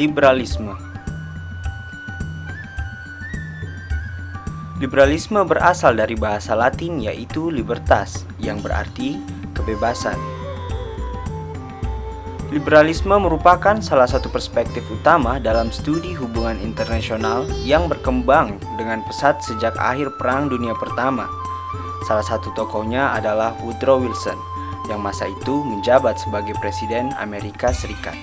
Liberalisme. Liberalisme berasal dari bahasa Latin yaitu libertas, yang berarti kebebasan. Liberalisme merupakan salah satu perspektif utama dalam studi hubungan internasional yang berkembang dengan pesat sejak akhir Perang Dunia Pertama. Salah satu tokohnya adalah Woodrow Wilson, yang masa itu menjabat sebagai Presiden Amerika Serikat.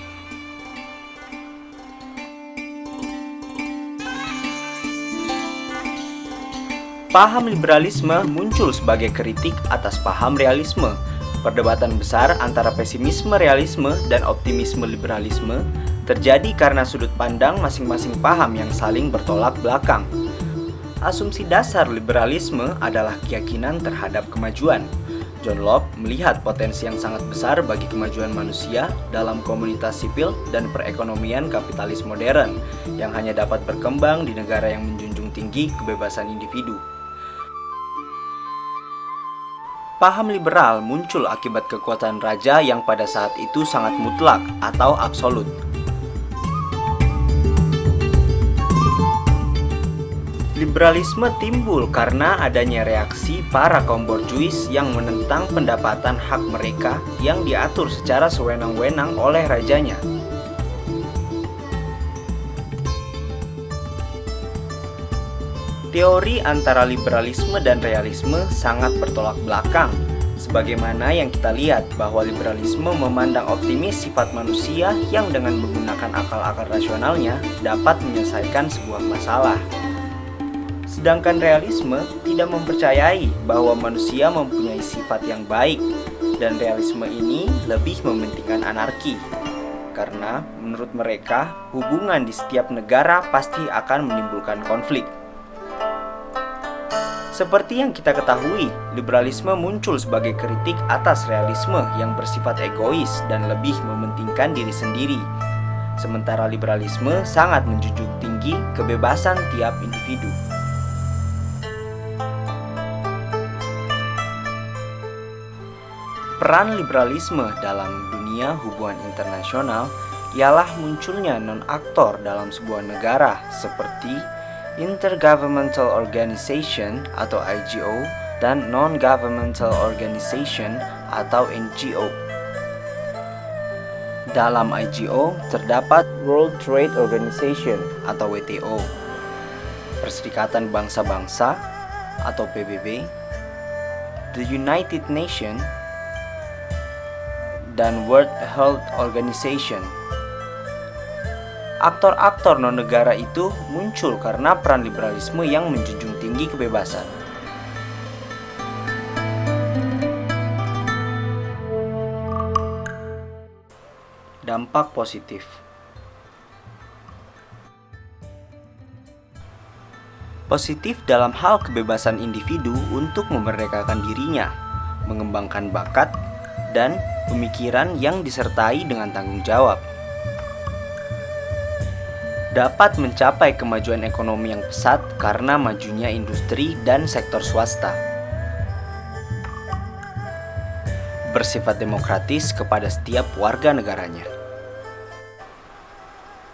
Paham liberalisme muncul sebagai kritik atas paham realisme. Perdebatan besar antara pesimisme realisme dan optimisme liberalisme terjadi karena sudut pandang masing-masing paham yang saling bertolak belakang. Asumsi dasar liberalisme adalah keyakinan terhadap kemajuan. John Locke melihat potensi yang sangat besar bagi kemajuan manusia dalam komunitas sipil dan perekonomian kapitalis modern yang hanya dapat berkembang di negara yang menjunjung tinggi kebebasan individu. Paham liberal muncul akibat kekuatan raja yang pada saat itu sangat mutlak atau absolut. Liberalisme timbul karena adanya reaksi para kaum borjuis yang menentang pendapatan hak mereka yang diatur secara sewenang-wenang oleh rajanya. Teori antara liberalisme dan realisme sangat bertolak belakang, sebagaimana yang kita lihat bahwa liberalisme memandang optimis sifat manusia yang dengan menggunakan akal-akal rasionalnya dapat menyelesaikan sebuah masalah. Sedangkan realisme tidak mempercayai bahwa manusia mempunyai sifat yang baik, dan realisme ini lebih mementingkan anarki. Karena menurut mereka, hubungan di setiap negara pasti akan menimbulkan konflik. Seperti yang kita ketahui, liberalisme muncul sebagai kritik atas realisme yang bersifat egois dan lebih mementingkan diri sendiri. Sementara liberalisme sangat menjunjung tinggi kebebasan tiap individu. Peran liberalisme dalam dunia hubungan internasional ialah munculnya non-aktor dalam sebuah negara seperti Intergovernmental Organization atau IGO dan Non-Governmental Organization atau NGO. Dalam IGO terdapat World Trade Organization atau WTO, Perserikatan Bangsa-Bangsa atau PBB, The United Nations, dan World Health Organization. Aktor-aktor non-negara itu muncul karena peran liberalisme yang menjunjung tinggi kebebasan. Dampak positif. Positif dalam hal kebebasan individu untuk memerdekakan dirinya, mengembangkan bakat, dan pemikiran yang disertai dengan tanggung jawab. Dapat mencapai kemajuan ekonomi yang pesat karena majunya industri dan sektor swasta. Bersifat demokratis kepada setiap warga negaranya.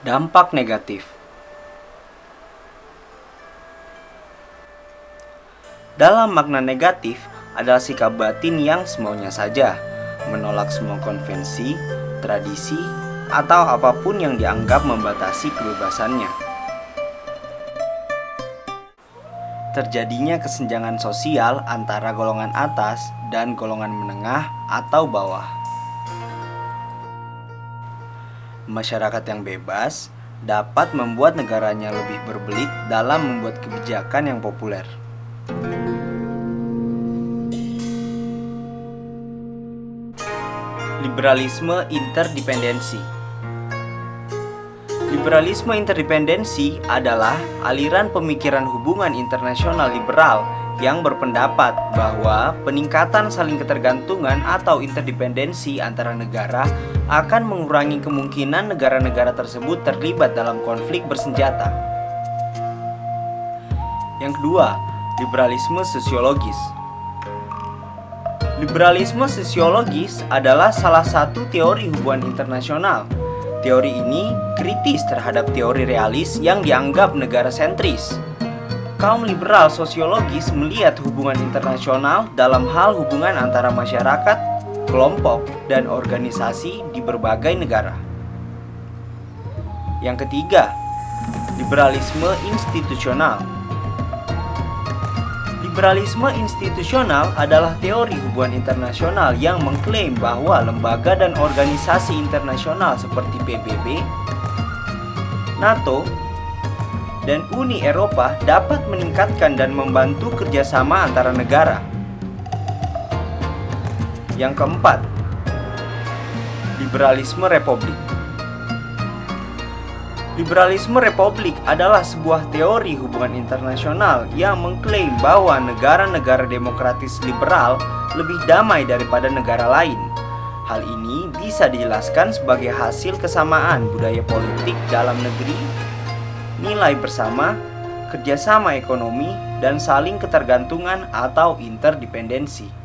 Dampak negatif. Dalam makna negatif adalah sikap batin yang semaunya saja, menolak semua konvensi, tradisi, atau apapun yang dianggap membatasi kebebasannya. Terjadinya kesenjangan sosial antara golongan atas dan golongan menengah atau bawah. Masyarakat yang bebas dapat membuat negaranya lebih berbelit dalam membuat kebijakan yang populer. Liberalisme interdependensi. Liberalisme interdependensi adalah aliran pemikiran hubungan internasional liberal yang berpendapat bahwa peningkatan saling ketergantungan atau interdependensi antara negara akan mengurangi kemungkinan negara-negara tersebut terlibat dalam konflik bersenjata. Yang kedua, liberalisme sosiologis. Liberalisme sosiologis adalah salah satu teori hubungan internasional. Teori ini kritis terhadap teori realis yang dianggap negara sentris. Kaum liberal sosiologis melihat hubungan internasional dalam hal hubungan antara masyarakat, kelompok, dan organisasi di berbagai negara. Yang ketiga, liberalisme institusional. Liberalisme institusional adalah teori hubungan internasional yang mengklaim bahwa lembaga dan organisasi internasional seperti PBB, NATO, dan Uni Eropa dapat meningkatkan dan membantu kerjasama antara negara. Yang keempat, liberalisme republik. Liberalisme republik adalah sebuah teori hubungan internasional yang mengklaim bahwa negara-negara demokratis liberal lebih damai daripada negara lain. Hal ini bisa dijelaskan sebagai hasil kesamaan budaya politik dalam negeri, nilai bersama, kerjasama ekonomi, dan saling ketergantungan atau interdependensi.